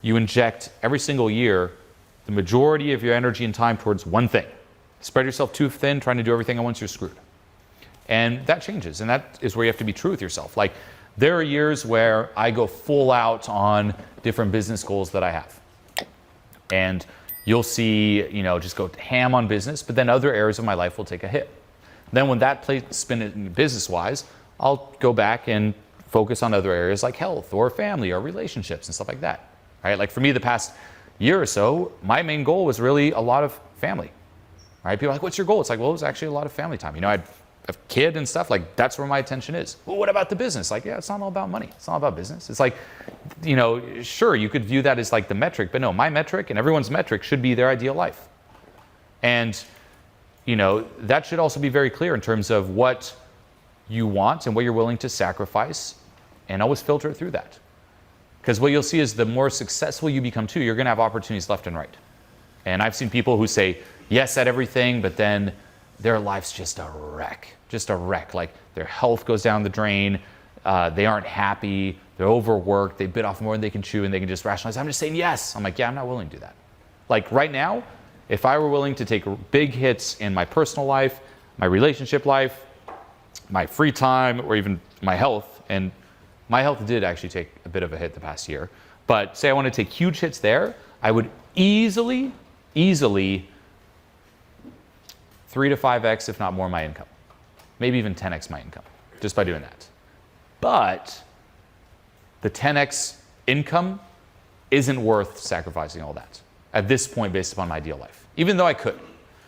you inject every single year the majority of your energy and time towards one thing. Spread yourself too thin trying to do everything at once, you're screwed. And that changes, and that is where you have to be true with yourself. Like, there are years where I go full out on different business goals that I have. And you'll see, just go ham on business, but then other areas of my life will take a hit. Then when that plate's spinning business-wise, I'll go back and focus on other areas like health or family or relationships and stuff like that. Right? Like for me, the past year or so, my main goal was really a lot of family. Right? People are like, what's your goal? It's like, well, it was actually a lot of family time. I had a kid and stuff, like that's where my attention is. Well, what about the business? Like, yeah, it's not all about money. It's not all about business. It's like, sure, you could view that as like the metric, but no, my metric and everyone's metric should be their ideal life. And, that should also be very clear in terms of what you want and what you're willing to sacrifice, and always filter it through that. Because what you'll see is the more successful you become too, you're going to have opportunities left and right. And I've seen people who say yes at everything, but then their life's just a wreck. Like their health goes down the drain. They aren't happy. They're overworked. They bit off more than they can chew, and they can just rationalize, I'm just saying yes. I'm like, yeah, I'm not willing to do that. Like right now, if I were willing to take big hits in my personal life, my relationship life, my free time, or even my health, and my health did actually take a bit of a hit the past year, but say I want to take huge hits there, I would easily 3 to 5x, if not more, my income. Maybe even 10x my income, just by doing that. But the 10x income isn't worth sacrificing all that at this point based upon my ideal life, even though I could.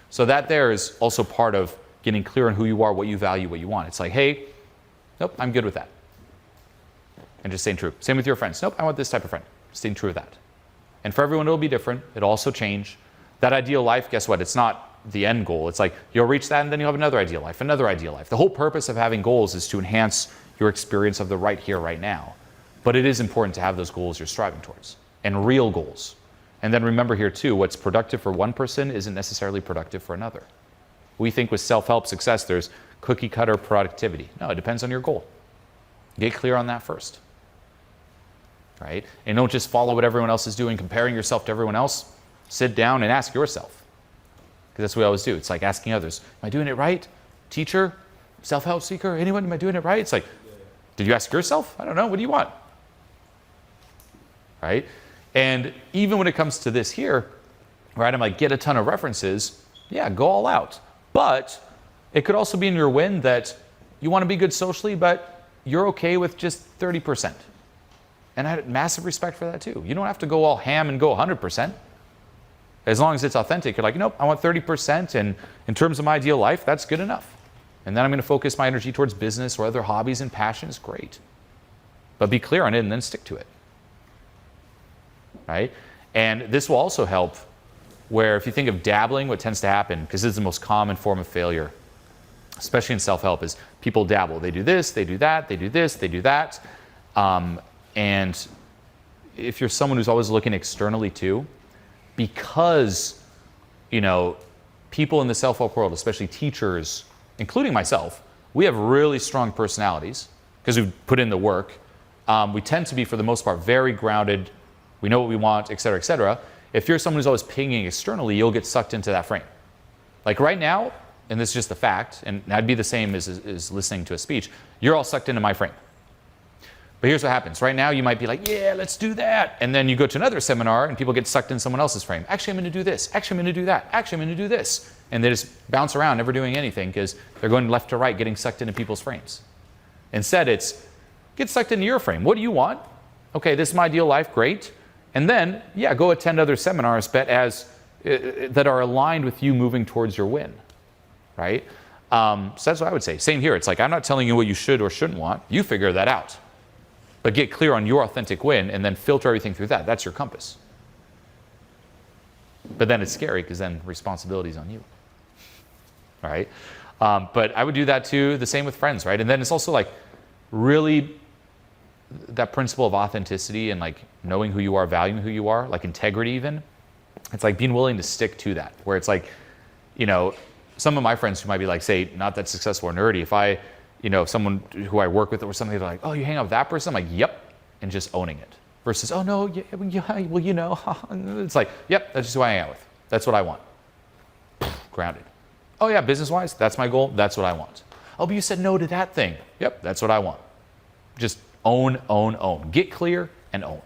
So that there is also part of getting clear on who you are, what you value, what you want. It's like, hey, nope, I'm good with that. And just staying true. Same with your friends. Nope, I want this type of friend. Staying true with that. And for everyone, it'll be different. It'll also change. That ideal life, guess what? It's not the end goal. It's like you'll reach that and then you'll have another ideal life, another ideal life. The whole purpose of having goals is to enhance your experience of the right here, right now. But it is important to have those goals you're striving towards, and real goals. And then remember here too, what's productive for one person isn't necessarily productive for another. We think with self-help success, there's cookie cutter productivity. No, it depends on your goal. Get clear on that first. Right? And don't just follow what everyone else is doing, comparing yourself to everyone else. Sit down and ask yourself. Because that's what we always do. It's like asking others, am I doing it right? Teacher, self-help seeker, anyone, am I doing it right? It's like, did you ask yourself? I don't know, what do you want? Right? And even when it comes to this here, right, I'm like, get a ton of references. Yeah, go all out. But it could also be in your win that you want to be good socially, but you're okay with just 30%. And I had massive respect for that too. You don't have to go all ham and go 100%. As long as it's authentic, you're like, nope, I want 30%, and in terms of my ideal life, that's good enough. And then I'm going to focus my energy towards business or other hobbies and passions, great. But be clear on it and then stick to it. Right? And this will also help where if you think of dabbling, what tends to happen, because this is the most common form of failure, especially in self-help, is people dabble. They do this, they do that, they do this, they do that. And if you're someone who's always looking externally too, because, people in the self-help world, especially teachers, including myself, we have really strong personalities because we've put in the work. We tend to be, for the most part, very grounded. We know what we want, et cetera, et cetera. If you're someone who's always pinging externally, you'll get sucked into that frame. Like right now, and this is just a fact, and that'd be the same as listening to a speech, you're all sucked into my frame. But here's what happens. Right now, you might be like, yeah, let's do that. And then you go to another seminar and people get sucked in someone else's frame. Actually, I'm going to do this. Actually, I'm going to do that. Actually, I'm going to do this. And they just bounce around, never doing anything because they're going left to right, getting sucked into people's frames. Instead, it's get sucked into your frame. What do you want? Okay, this is my ideal life. Great. And then, yeah, go attend other seminars that are aligned with you moving towards your win. Right? So that's what I would say. Same here. It's like, I'm not telling you what you should or shouldn't want. You figure that out. But get clear on your authentic win and then filter everything through that. That's your compass. But then it's scary because then responsibility is on you. All right? But I would do that too. The same with friends, right? And then it's also like really that principle of authenticity and like knowing who you are, valuing who you are, like integrity even. It's like being willing to stick to that. Where it's like, some of my friends who might be like, say, not that successful or nerdy, if someone who I work with or something, they're like, oh, you hang out with that person? I'm like, yep, and just owning it. versus, oh no, well, you know, it's like, yep, that's just who I am with. That's what I want. Grounded. Oh yeah, business-wise, that's my goal. That's what I want. Oh, but you said no to that thing. Yep, that's what I want. Just own, own, own. Get clear and own.